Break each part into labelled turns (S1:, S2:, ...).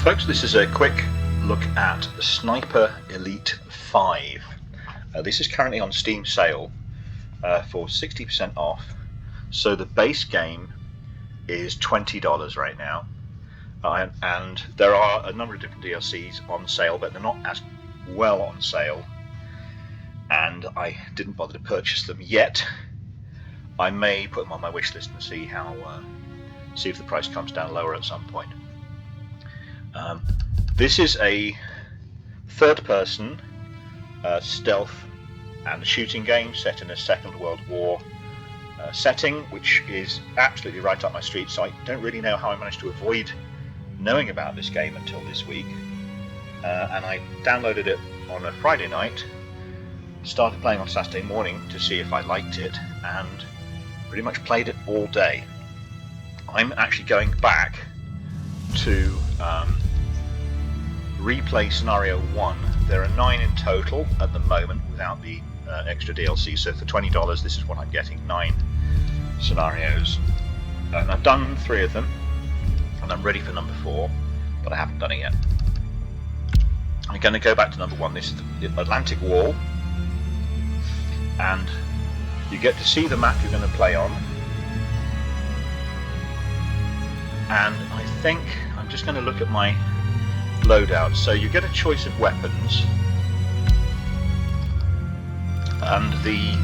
S1: Folks, this is a quick look at Sniper Elite 5. This is currently on Steam sale for 60% off. So the base game is $20 right now. And there are a number of different DLCs on sale, but they're not as well on sale. And I didn't bother to purchase them yet. I may put them on my wish list and see if the price comes down lower at some point. This is a third-person stealth and shooting game set in a Second World War setting, which is absolutely right up my street, so I don't really know how I managed to avoid knowing about this game until this week. And I downloaded it on a Friday night, started playing on Saturday morning to see if I liked it, and pretty much played it all day. I'm actually going back to replay Scenario 1. There are 9 in total at the moment without the extra DLC, so for $20 this is what I'm getting, 9 scenarios. And I've done 3 of them, and I'm ready for number 4, but I haven't done it yet. I'm going to go back to number 1. This is the Atlantic Wall, and you get to see the map you're going to play on. And I think I'm just going to look at my loadout. So you get a choice of weapons, and the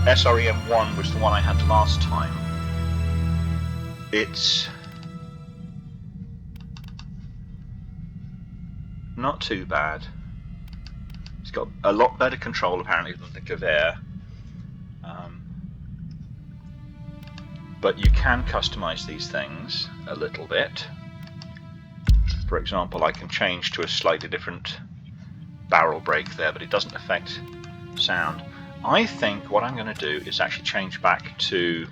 S1: SREM1 was the one I had last time. It's not too bad. It's got a lot better control apparently than the Gewehr. But you can customize these things a little bit. For example, I can change to a slightly different barrel break there, but it doesn't affect sound. I think what I'm going to do is actually change back to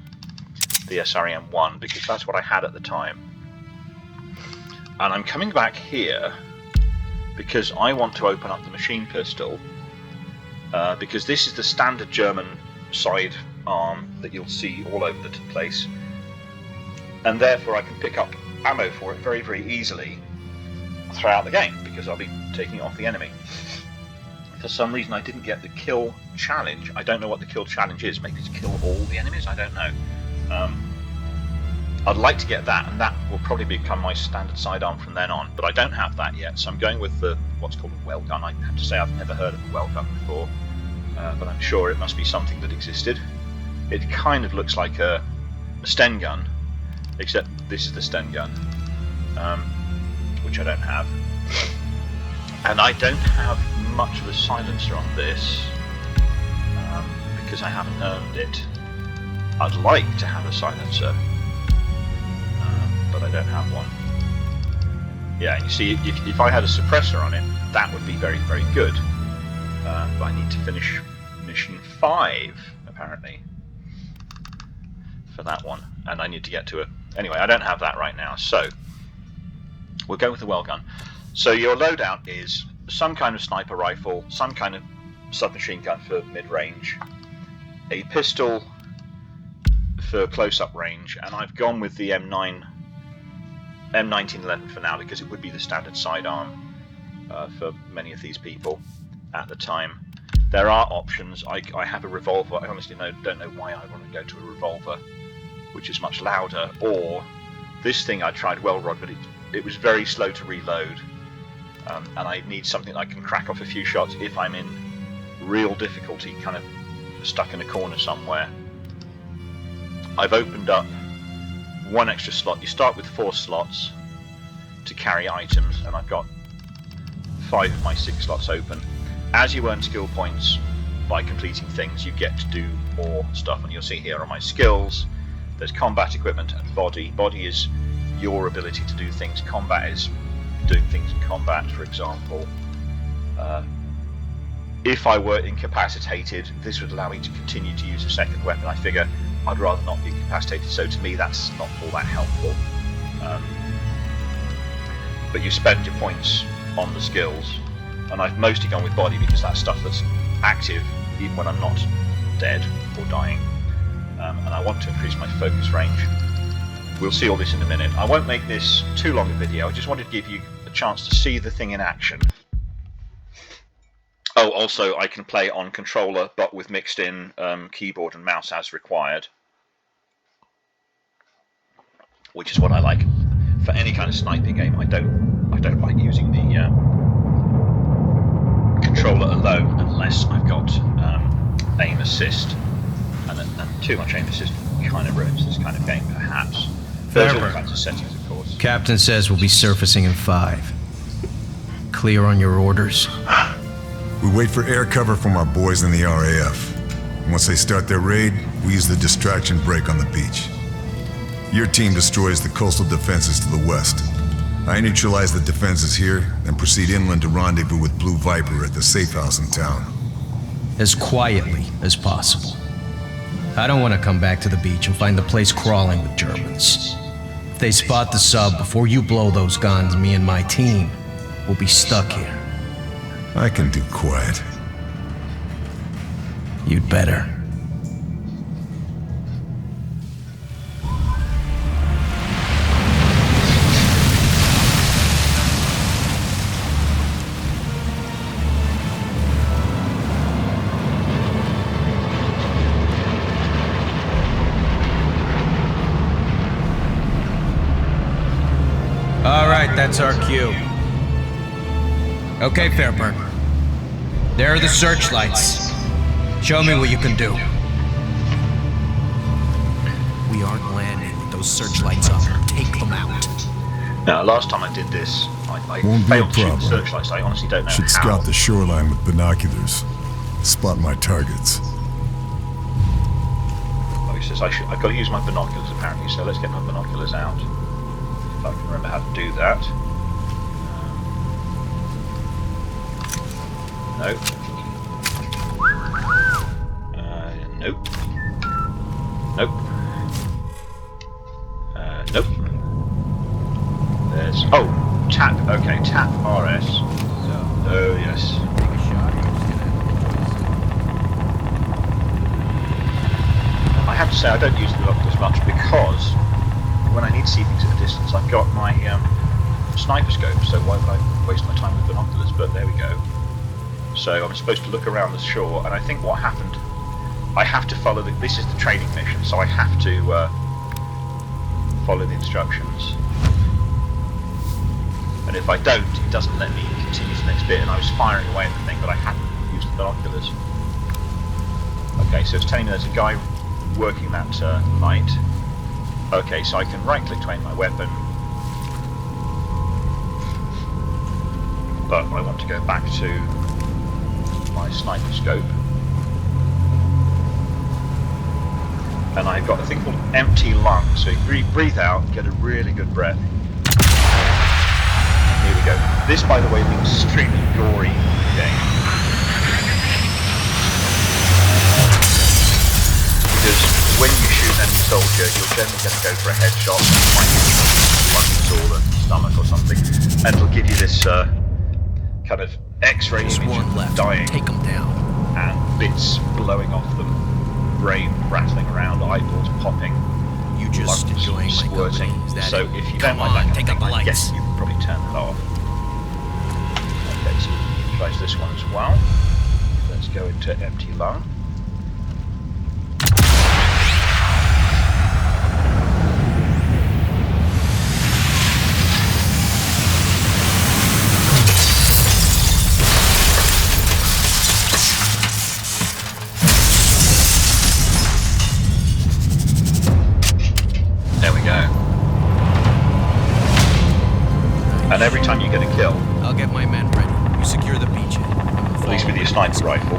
S1: the SREM1 because that's what I had at the time. And I'm coming back here because I want to open up the machine pistol because this is the standard German side arm that you'll see all over the place, and therefore I can pick up ammo for it very, very easily throughout the game because I'll be taking it off the enemy. For some reason I didn't get the kill challenge. I don't know what the kill challenge is. Maybe it's kill all the enemies, I don't know. I'd like to get that, and that will probably become my standard sidearm from then on, but I don't have that yet, so I'm going with what's called a well gun. I have to say I've never heard of a well gun before, but I'm sure it must be something that existed. It kind of looks like a Sten gun, except this is the Sten gun, which I don't have. And I don't have much of a silencer on this, because I haven't earned it. I'd like to have a silencer, but I don't have one. Yeah, and you see, if I had a suppressor on it, that would be very, very good. But I need to finish mission 5, apparently, for that one, and I need to get to it. Anyway, I don't have that right now, so we'll go with the well gun. So your loadout is some kind of sniper rifle, some kind of submachine gun for mid-range, a pistol for close-up range, and I've gone with the M1911 for now because it would be the standard sidearm for many of these people at the time. There are options. I have a revolver. I honestly don't know why I want to go to a revolver, which is much louder, or this thing I tried well rod, but it was very slow to reload, and I need something that I can crack off a few shots if I'm in real difficulty, kind of stuck in a corner somewhere. I've opened up 1 extra slot. You start with 4 slots to carry items, and I've got 5 of my 6 slots open. As you earn skill points by completing things, you get to do more stuff, and you'll see here on my skills there's combat equipment and body. Body is your ability to do things. Combat is doing things in combat. For example, if I were incapacitated, this would allow me to continue to use a second weapon. I figure I'd rather not be incapacitated, so to me that's not all that helpful. But you spend your points on the skills, and I've mostly gone with body because that's stuff that's active even when I'm not dead or dying. And I want to increase my focus range. We'll see all this in a minute. I won't make this too long a video. I just wanted to give you a chance to see the thing in action. Oh, also I can play on controller, but with mixed in keyboard and mouse as required, which is what I like. For any kind of sniping game, I don't like using the controller alone unless I've got aim assist, and too much aim assist kind of ruins this kind of game, perhaps. There's all kinds of settings, of course.
S2: Captain says we'll be surfacing in 5. Clear on your orders?
S3: We wait for air cover from our boys in the RAF. Once they start their raid, we use the distraction break on the beach. Your team destroys the coastal defenses to the west. I neutralize the defenses here, then proceed inland to rendezvous with Blue Viper at the safe house in town.
S2: As quietly as possible. I don't want to come back to the beach and find the place crawling with Germans. If they spot the sub before you blow those guns, me and my team will be stuck here.
S3: I can do quiet.
S2: You'd better. All right, that's our cue. Okay, Fairburn. There are the searchlights. Show me what you can do. We aren't landing with those searchlights up. Take them out.
S1: Now, last time I did this, I
S3: Won't be a
S1: failed to shoot the
S3: problem.
S1: searchlights. I honestly don't know
S3: Should
S1: how.
S3: scout the shoreline with binoculars. Spot my targets.
S1: Oh, he says I've got to use my binoculars apparently, so let's get my binoculars out. If I can remember how to do that. Nope. Nope. Nope. Nope. There's... Oh! Tap. Okay, tap RS. Oh, yes. I have to say I don't use the binoculars much because when I need to see things at a distance, I've got my sniper scope, so why would I waste my time with binoculars? But there we go. So I'm supposed to look around the shore, and I think what happened, I have to follow this is the training mission, so I have to follow the instructions. And if I don't, it doesn't let me continue to the next bit, and I was firing away at the thing, but I hadn't used the binoculars. Okay, so it's telling me there's a guy working that light. Okay, so I can right-click to aim my weapon, but I want to go back to my sniper scope, and I've got a thing called empty lung, so you breathe out, get a really good breath. Here we go. This, by the way, is an extremely gory game, because when you shoot an enemy soldier, you're generally going to go for a headshot, you might hit lungs or the stomach or something, and it'll give you this kind of X-ray image of them dying,
S2: Take them down.
S1: and bits blowing off them, brain rattling around, eyeballs popping,
S2: You just
S1: lungs
S2: enjoying my
S1: squirting.
S2: company? Is that
S1: So
S2: it?
S1: if you
S2: Come
S1: don't like
S2: on,
S1: that
S2: take
S1: kind
S2: up
S1: of
S2: the
S1: thing, I
S2: lights.
S1: guess you can probably turn that off. Okay, so tries this one as well. Let's go into empty lung. There we go. And every time you get a kill,
S2: I'll get my men ready. You secure the beachhead.
S1: at least with your sniper rifle,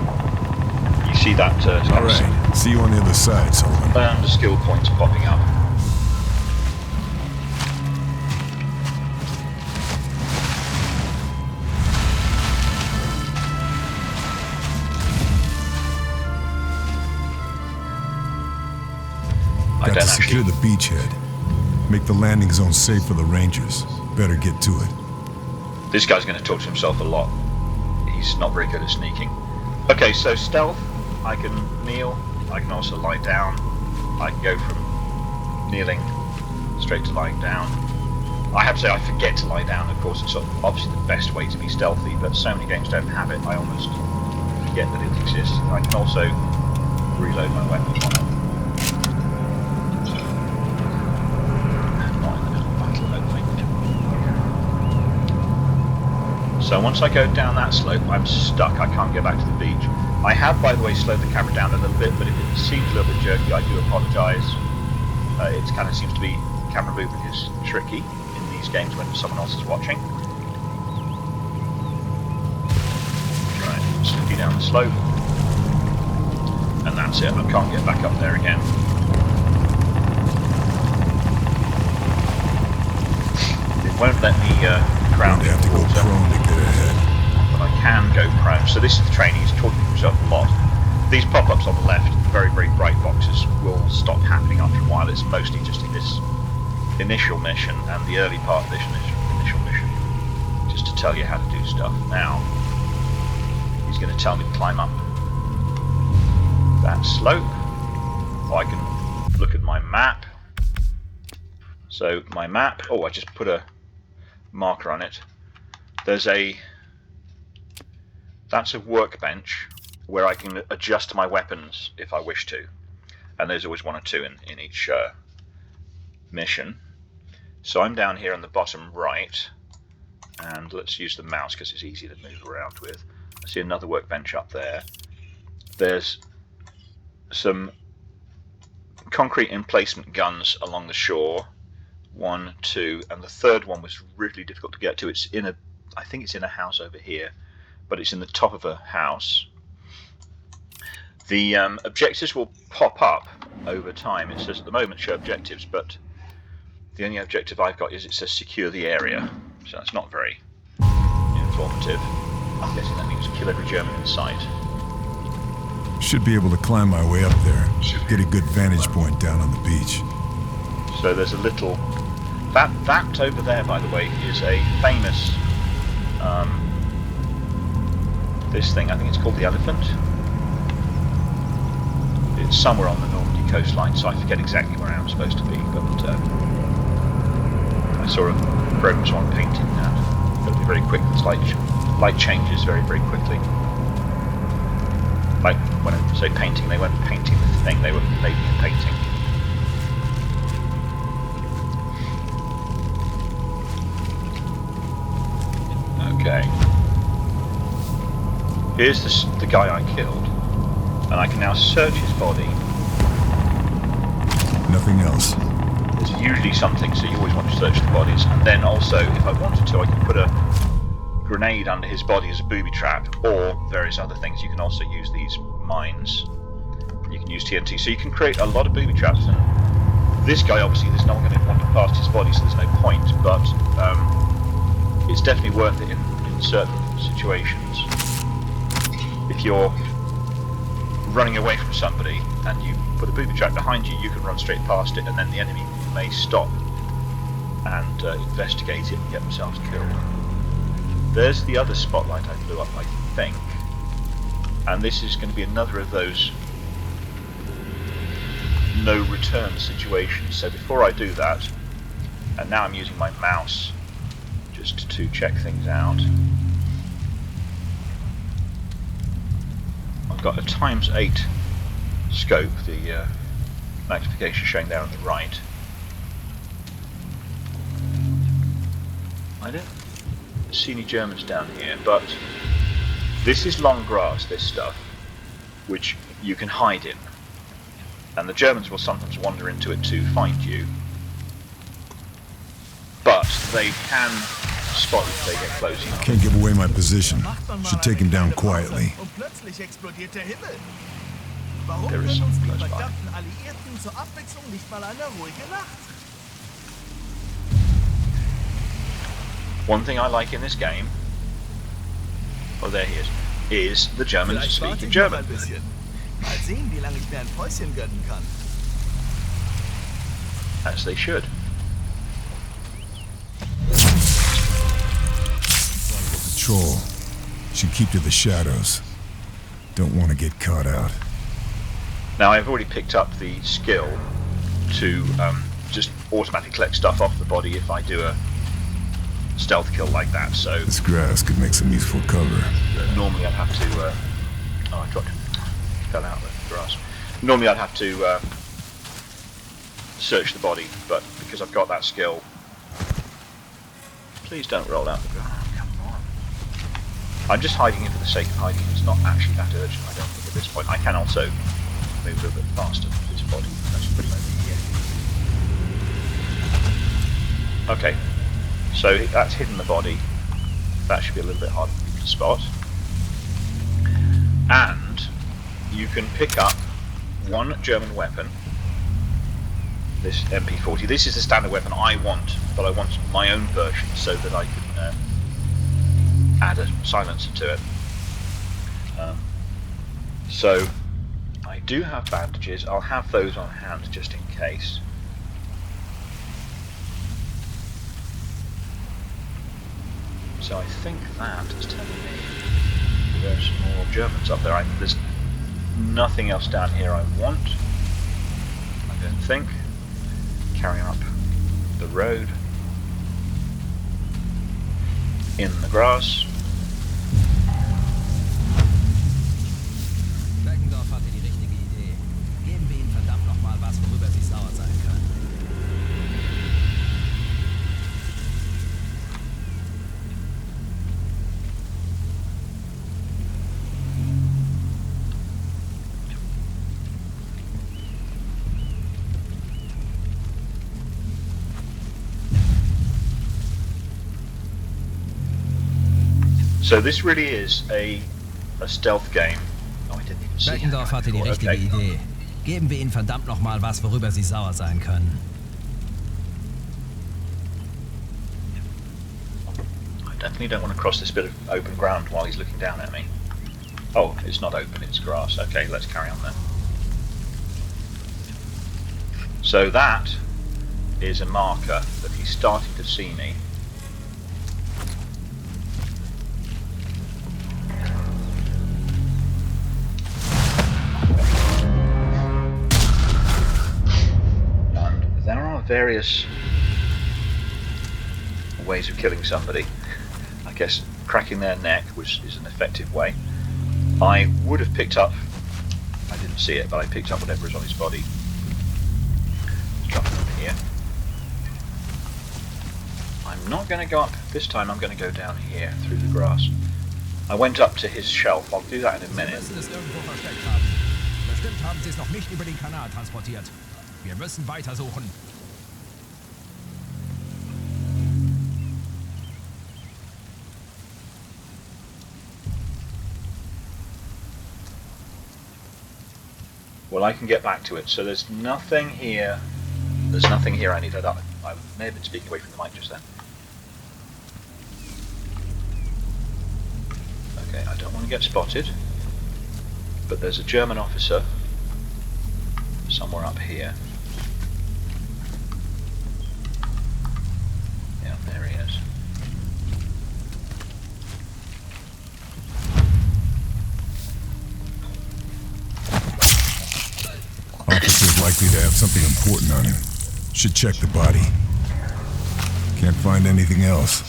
S1: you see that
S3: All right. See you on the other side, Sullivan.
S1: the skill points popping up. I
S3: Got
S1: don't
S3: to secure
S1: actually.
S3: the beachhead. Make the landing zone safe for the Rangers. Better get to it.
S1: This guy's going to talk to himself a lot. He's not very good at sneaking. Okay, so stealth, I can kneel, I can also lie down. I can go from kneeling straight to lying down. I have to say, I forget to lie down. Of course, it's obviously the best way to be stealthy, but so many games don't have it, I almost forget that it exists. I can also reload my weapon while I'm not in the middle of battle, hopefully. So once I go down that slope, I'm stuck. I can't get back to the beach. I have, by the way, slowed the camera down a little bit, but if it seems a little bit jerky, I do apologise. It kind of seems to be camera movement is tricky in these games when someone else is watching. Right, slippy down the slope, and that's it. I can't get back up there again. It won't let me ground.
S3: You have to go prone to get ahead.
S1: But I can go prone. So this is the trainee. He's talking to himself a lot. These pop-ups on the left, very, very bright boxes, will stop happening after a while. It's mostly just in this initial mission and the early part of this initial mission, just to tell you how to do stuff. Now, he's going to tell me to climb up that slope. Or I can look at my map. So my map, I just put a marker on it. That's a workbench where I can adjust my weapons if I wish to, and there's always one or two in each mission. So I'm down here on the bottom right, and let's use the mouse because it's easy to move around with. I see another workbench up there. There's some concrete emplacement guns along the shore. 1, 2, and the third one was really difficult to get to. It's in I think it's in a house over here, but it's in the top of a house. The objectives will pop up over time. It says at the moment show objectives, but the only objective I've got is it says secure the area, so that's not very informative. I'm guessing that means kill every German in sight.
S3: Should be able to climb my way up there. Get a good vantage point down on the beach.
S1: So there's a little... That over there, by the way, is a famous... this thing, I think it's called the Elephant. It's somewhere on the Normandy coastline, so I forget exactly where I'm supposed to be, but I saw a progress on painting that. It'll be very quick, this light changes very, very quickly. Like, when I say painting, they weren't painting the thing, they were making a painting. Okay. Here's the guy I killed, and I can now search his body.
S3: Nothing else.
S1: There's usually something, so you always want to search the bodies. And then also, if I wanted to, I can put a grenade under his body as a booby trap, or various other things. You can also use these mines. You can use TNT, so you can create a lot of booby traps. And this guy, obviously, there's no one going to want to pass his body, so there's no point. But it's definitely worth it in certain situations. If you're running away from somebody and you put a booby trap behind you, you can run straight past it, and then the enemy may stop and investigate it and get themselves killed. There's the other spotlight I blew up, I think, and this is going to be another of those no return situations. So before I do that, and now I'm using my mouse just to check things out. I've got a ×8 scope, the magnification showing there on the right. I don't see any Germans down here, but this is long grass, this stuff, which you can hide in, and the Germans will sometimes wander into it to find you, but they can spot if they get close enough.
S3: Can't give away my position. Should take him down quietly.
S1: There is something close by. One thing I like in this game, oh there he is the Germans speaking German. As they should.
S3: Patrol. Should keep to the shadows. Don't want to get caught out.
S1: Now I've already picked up the skill to just automatically collect stuff off the body if I do a stealth kill like that, so
S3: This grass could make some useful cover.
S1: normally I'd have to... oh, I dropped it. Fell out of the grass. Normally I'd have to search the body, but because I've got that skill... Please don't roll out the grass. Come on. I'm just hiding it for the sake of hiding. It's not actually that urgent, I don't think, at this point. I can also move a little bit faster with this body. That's pretty much it. Okay, so that's hidden the body. That should be a little bit harder for you to spot. And you can pick up one German weapon, this MP40. This is the standard weapon I want, but I want my own version so that I can add a silencer to it. So I do have bandages. I'll have those on hand just in case. So I think that is telling me there's more Germans up there. There's nothing else down here I want, I don't think. Carrying up the road in the grass.
S4: Beckendorf hatte die richtige Idee. Geben wir ihnen verdammt nochmal was, worüber sie sauer sein können.
S1: So this really is a stealth game. Oh, I didn't even see
S4: Beckendorf
S1: that
S4: hatte die
S1: before.
S4: richtige
S1: Okay.
S4: Idee. Geben wir ihnen verdammt nochmal was, worüber sie sauer sein können.
S1: I definitely don't want to cross this bit of open ground while he's looking down at me. Oh, it's not open, it's grass. Okay, let's carry on then. So that is a marker that he's starting to see me. And there are various ways of killing somebody. I guess cracking their neck is an effective way. I would have picked up, I didn't see it, but I picked up whatever is on his body. Let's drop it over here. I'm not going to go up this time, I'm going to go down here through the grass. I went up to his shelf, I'll do that in a
S4: Sie
S1: minute.
S4: müssen es irgendwo versteckt haben. Bestimmt haben sie es noch nicht über den Kanal transportiert. Wir müssen weitersuchen.
S1: Well, I can get back to it, so there's nothing here. There's nothing here I need. I may have been speaking away from the mic just then. Okay, I don't want to get spotted, but there's a German officer somewhere up here. Yeah, there he is.
S3: Officer's likely to have something important on him. Should check the body. Can't find anything else.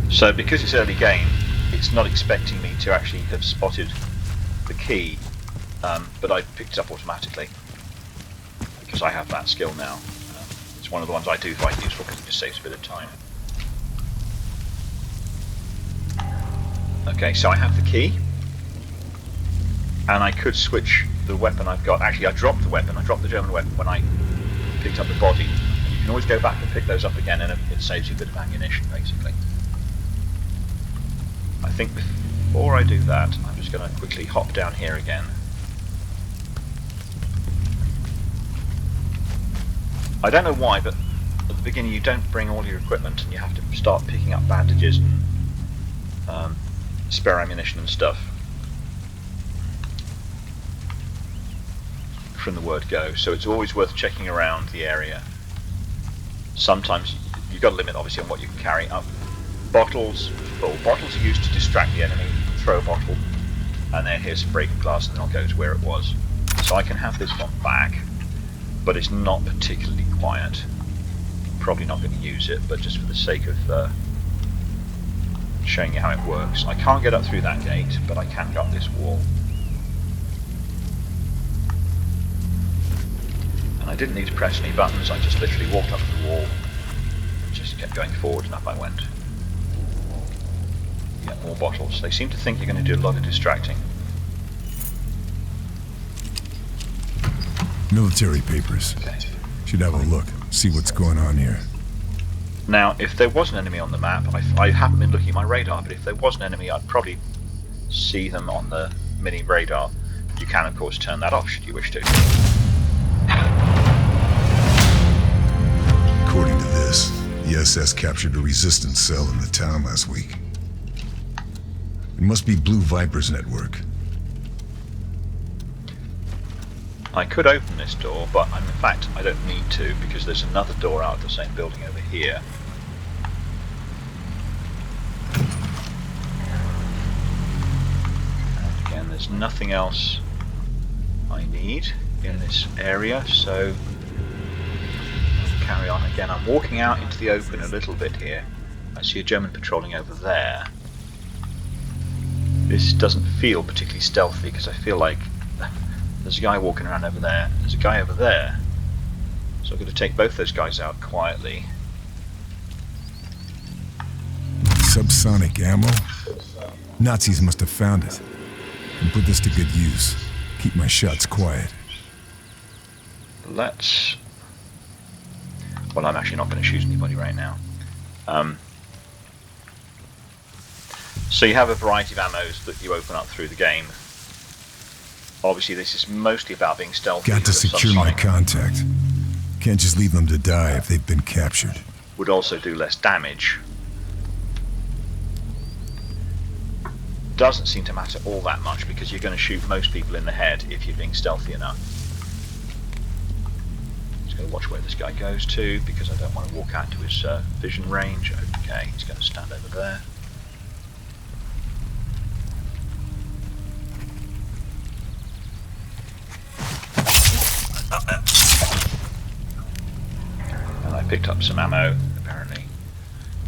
S1: So because it's early game, it's not expecting me to actually have spotted the key, but I picked it up automatically because I have that skill now. It's one of the ones I do find useful because it just saves a bit of time. Okay, so I have the key, and I could switch the weapon I've got. Actually, I dropped the weapon. I dropped the German weapon when I picked up the body. And you can always go back and pick those up again, and it saves you a bit of ammunition, basically. I think before I do that, I'm just going to quickly hop down here again. I don't know why, but at the beginning you don't bring all your equipment, and you have to start picking up bandages and spare ammunition and stuff from the word go. So it's always worth checking around the area. Sometimes you've got a limit, obviously, on what you can carry up. Bottles full. Bottles are used to distract the enemy. Throw a bottle, and then here's some breaking glass, and then I'll go to where it was. So I can have this one back. but it's not particularly quiet. Probably not going to use it, but just for the sake of showing you how it works. I can't get up through that gate, but I can go up this wall. And I didn't need to press any buttons, I just literally walked up the wall, just kept going forward and up I went. You get more bottles. They seem to think you're going to do a lot of distracting.
S3: Military papers.
S1: Okay.
S3: Should have a look, see what's going on here.
S1: Now, if there was an enemy on the map, I haven't been looking at my radar, but if there was an enemy, I'd probably see them on the mini radar. You can, of course, turn that off should you wish to.
S3: According to this, the SS captured a resistance cell in the town last week. It must be Blue Viper's network.
S1: I could open this door, but in fact I don't need to, because there's another door out of the same building over here. And again, there's nothing else I need in this area, so I'll carry on. Again, I'm walking out into the open a little bit here. I see a German patrolling over there. This doesn't feel particularly stealthy, because I feel like there's a guy walking around over there, there's a guy over there. So I'm going to take both those guys out quietly.
S3: Subsonic ammo? Nazis must have found it. And put this to good use. Keep my shots quiet.
S1: Let's... Well, I'm actually not going to shoot anybody right now. So you have a variety of ammos that you open up through the game. Obviously this is mostly about being stealthy.
S3: Got to secure my contact. Can't just leave them to die if they've been captured.
S1: Would also do less damage. Doesn't seem to matter all that much, because you're going to shoot most people in the head if you're being stealthy enough. Just going to watch where this guy goes to, because I don't want to walk out to his vision range. Okay, he's going to stand over there. And I picked up some ammo, apparently.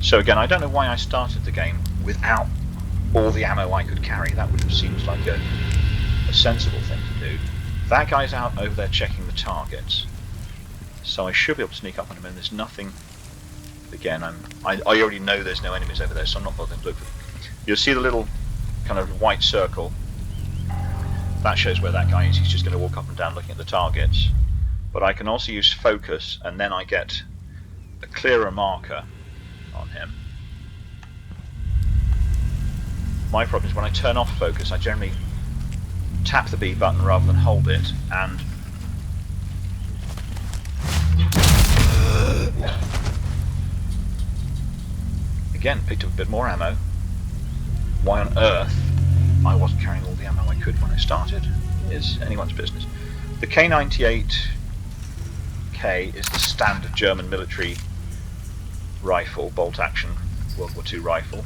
S1: So again, I don't know why I started the game without all the ammo I could carry. That would have seemed like a sensible thing to do. That guy's out over there checking the targets, so I should be able to sneak up on him, and there's nothing. Again, I already know there's no enemies over there, so I'm not bothering to look for them. You'll see the little kind of white circle. That shows where that guy is. He's just going to walk up and down looking at the targets. But I can also use focus, and then I get a clearer marker on him. My problem is when I turn off focus, I generally tap the B button rather than hold it, and again, picked up a bit more ammo. Why on earth I wasn't carrying all the ammo I could when I started is anyone's business. The K98K is the standard German military rifle, bolt action World War II rifle.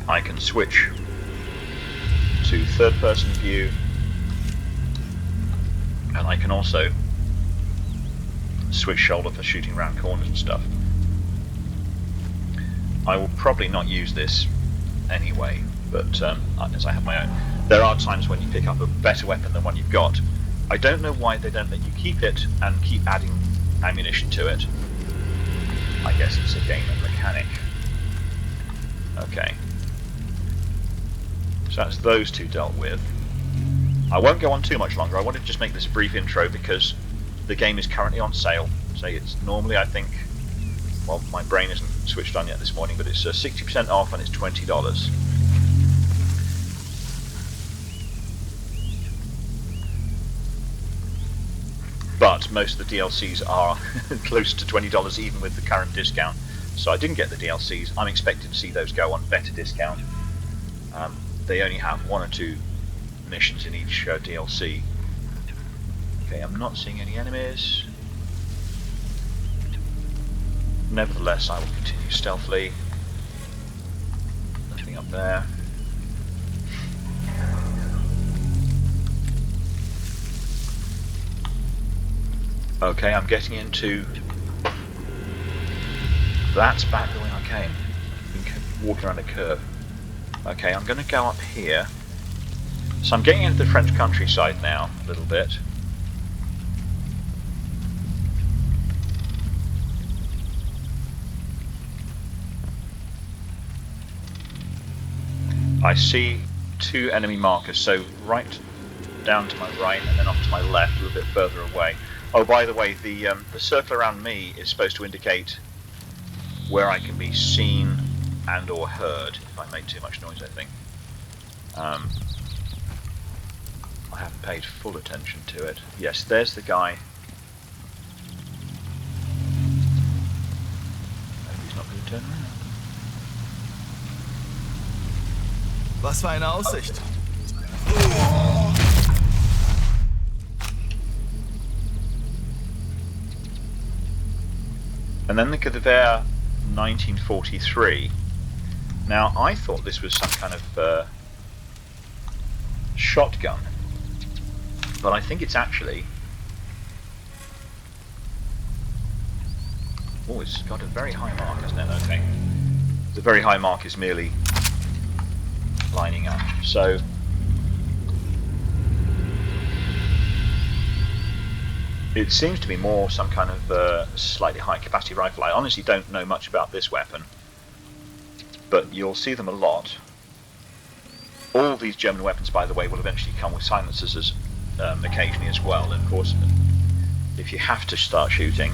S1: I can switch to third person view, and I can also switch shoulder for shooting around corners and stuff. I will probably not use this anyway, but as I have my own. There are times when you pick up a better weapon than one you've got. I don't know why they don't let you keep it and keep adding ammunition to it. I guess it's a game of mechanic. Okay. So that's those two dealt with. I won't go on too much longer. I wanted to just make this a brief intro because the game is currently on sale. So it's normally, I think, well, my brain isn't switched on yet this morning, but it's 60% off and it's $20. But most of the DLCs are close to $20 even with the current discount. So I didn't get the DLCs. I'm expecting to see those go on better discount. They only have 1 or 2 missions in each DLC. Okay, I'm not seeing any enemies. Nevertheless, I will continue stealthily. Nothing up there. Okay, I'm getting into... That's back the way I came. Been walking around a curve. Okay, I'm going to go up here. So I'm getting into the French countryside now, a little bit. I see 2 enemy markers, so right down to my right and then off to my left, a little bit further away. Oh, by the way, the circle around me is supposed to indicate where I can be seen and or heard if I make too much noise, I think. I haven't paid full attention to it. Yes, there's the guy. Maybe he's not going to turn around.
S5: Was für eine Aussicht.
S1: And then the Gewehr 1943. Now, I thought this was some kind of shotgun, but I think it's actually... Oh, it's got a very high mark, hasn't it? Okay. The very high mark is merely lining up. So... it seems to be more some kind of slightly high capacity rifle. I honestly don't know much about this weapon, but you'll see them a lot. All these German weapons, by the way, will eventually come with silencers occasionally as well. And of course, if you have to start shooting,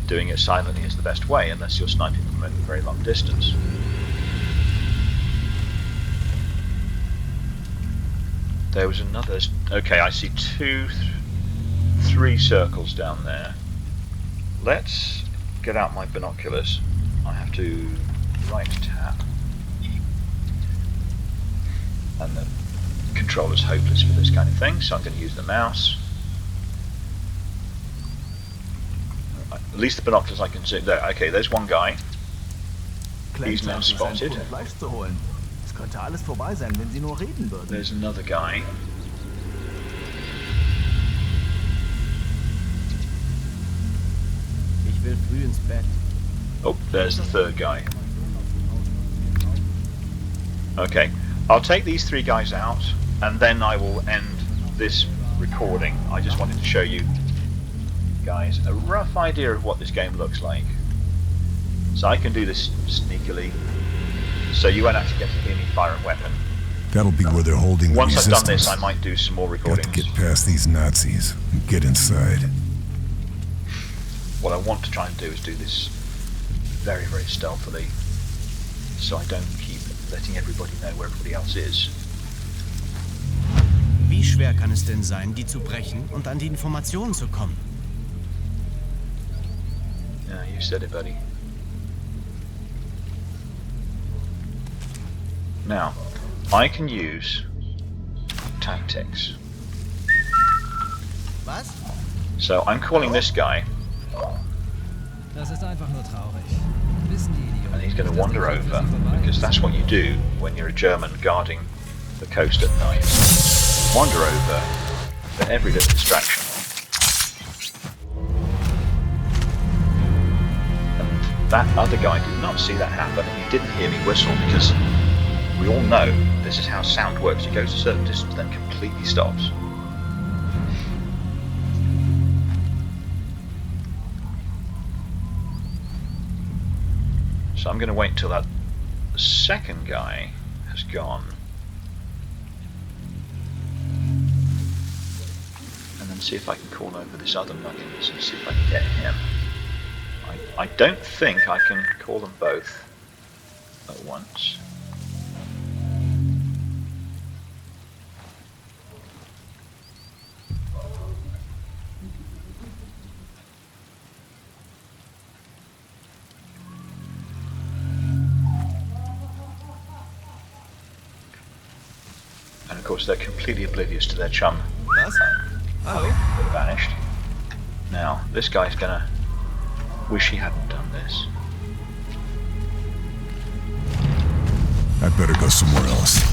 S1: doing it silently is the best way, unless you're sniping from a very long distance. There was another... Okay, I see 3 circles down there. Let's get out my binoculars. I have to right tap. And the controller's hopeless for this kind of thing, so I'm going to use the mouse. At least the binoculars I can see. There, okay, there's one guy. He's now spotted.
S5: Es könnte alles vorbei sein, wenn sie nur reden würden.
S1: There's another guy.
S5: Ich will früh ins Bett.
S1: Oh, there's the third guy. Okay, I'll take these 3 guys out, and then I will end this recording. I just wanted to show you guys a rough idea of what this game looks like. So I can do this sneakily, so you won't actually get to hear me fire a weapon.
S3: That'll be where they're holding the
S1: Once I've
S3: resistance.
S1: done this, I might do some more
S3: Got
S1: recordings.
S3: to get past these Nazis and get inside.
S1: What I want to try and do is do this very, very stealthily, so I don't keep letting everybody know where everybody else is.
S6: Wie schwer kann es denn sein, die zu brechen und an die Informationen zu kommen?
S1: Yeah, you said it, buddy. Now, I can use tactics.
S6: Was?
S1: So I'm calling this guy,
S4: Das ist einfach nur traurig. Wissen die Idioten,
S1: and he's going to
S4: dass
S1: wander
S4: die
S1: over,
S4: Krieg vorbei
S1: because
S4: ist?
S1: that's what you do when you're a German guarding the coast at night. Wander over for every little distraction. And that other guy did not see that happen, and he didn't hear me whistle, because we all know this is how sound works. It goes a certain distance, then completely stops. So I'm going to wait until that second guy has gone, and then see if I can call over this other nuggets and see if I can get him. I don't think I can call them both at once. And of course they're completely oblivious to their chum.
S5: Was? Hallo?
S1: They vanished. Now, this guy's gonna wish he hadn't done this.
S3: I'd better go somewhere else.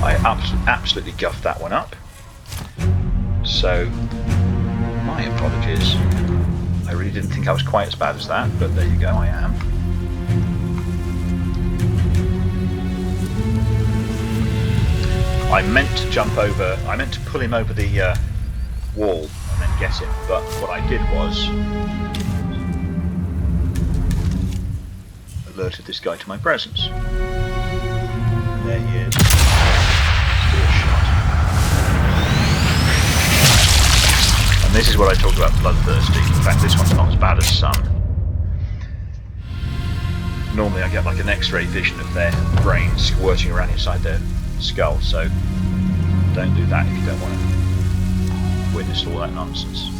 S1: I absolutely guffed that one up. So, my apologies. I really didn't think I was quite as bad as that, but there you go, I am. I meant to pull him over the wall and then get him, but what I did was alerted this guy to my presence. There he is. And this is what I talked about bloodthirsty. In fact, this one's not as bad as some. Normally I get like an X-ray vision of their brain squirting around inside their skull, so don't do that if you don't want to witness all that nonsense.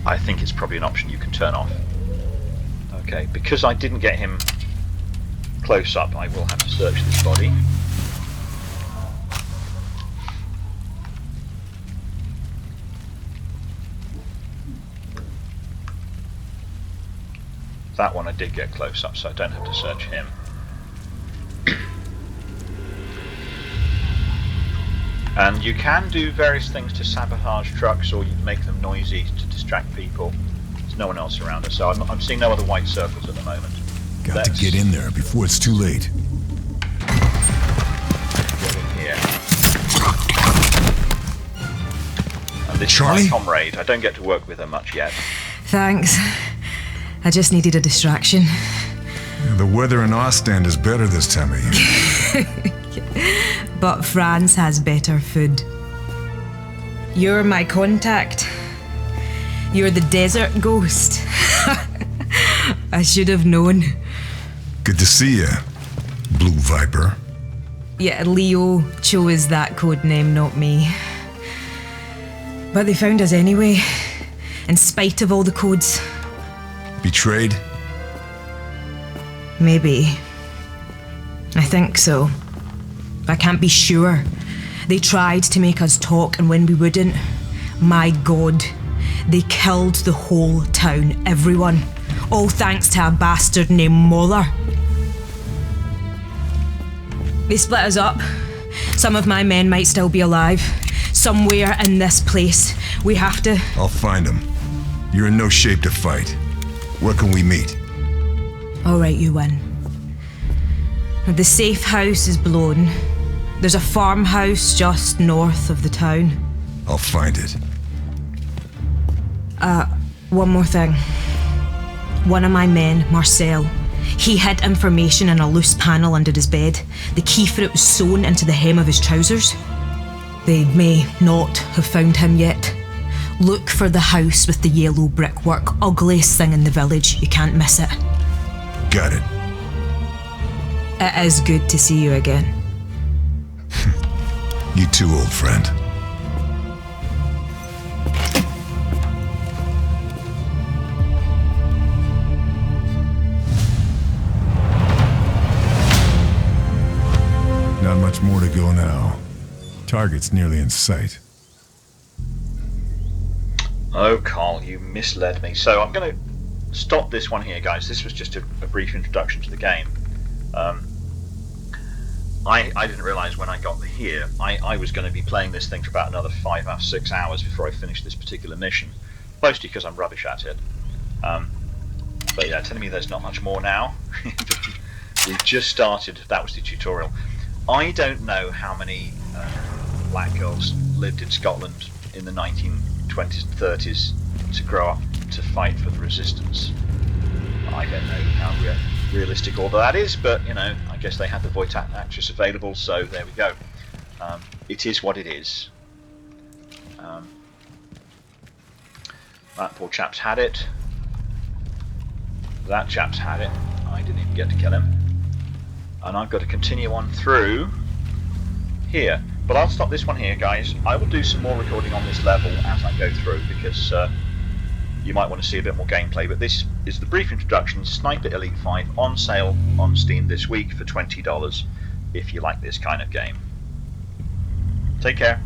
S1: I think it's probably an option you can turn off. Okay, because I didn't get him close up, I will have to search this body. That one I did get close up, so I don't have to search him. And you can do various things to sabotage trucks, or you can make them noisy to distract people. There's no one else around us, so I'm seeing no other white circles at the moment.
S3: Got to get in there before it's too late.
S1: Get in here. And this
S3: Charlie?
S1: is my comrade. I don't get to work with her much yet.
S7: Thanks. I just needed a distraction.
S3: Yeah, the weather in Ostend is better this time of year.
S7: But France has better food. You're my contact. You're the desert ghost. I should have known.
S3: Good to see you, Blue Viper.
S7: Yeah, Leo chose that code name, not me. But they found us anyway, in spite of all the codes.
S3: Betrayed?
S7: Maybe. I think so. I can't be sure. They tried to make us talk, and when we wouldn't, my God, they killed the whole town, everyone. All thanks to a bastard named Moller. They split us up. Some of my men might still be alive. Somewhere in this place. We have to...
S3: I'll find them. You're in no shape to fight. Where can we meet?
S7: All right, you win. The safe house is blown. There's a farmhouse just north of the town.
S3: I'll find it.
S7: One more thing. One of my men, Marcel, he hid information in a loose panel under his bed. The key for it was sewn into the hem of his trousers. They may not have found him yet. Look for the house with the yellow brickwork. Ugliest thing in the village. You can't miss it.
S3: Got it.
S7: It is good to see you again.
S3: You too, old friend. Not much more to go now. Target's nearly in sight.
S1: Oh, Carl, you misled me. So I'm going to stop this one here, guys. This was just a brief introduction to the game. I didn't realise when I got here, I was going to be playing this thing for about another 5 or 6 hours before I finished this particular mission. Mostly because I'm rubbish at it. But yeah, telling me there's not much more now. We've just started. That was the tutorial. I don't know how many black girls lived in Scotland in the 1920s and 30s to grow up to fight for the resistance. I don't know how realistic all that is, but you know, I guess they had the voice actress available, so there we go. It is what it is. That poor chap's had it. That chap's had it. I didn't even get to kill him. And I've got to continue on through here. But I'll stop this one here, guys. I will do some more recording on this level as I go through, because you might want to see a bit more gameplay. But this is the brief introduction. Sniper Elite 5 on sale on Steam this week for $20 if you like this kind of game. Take care.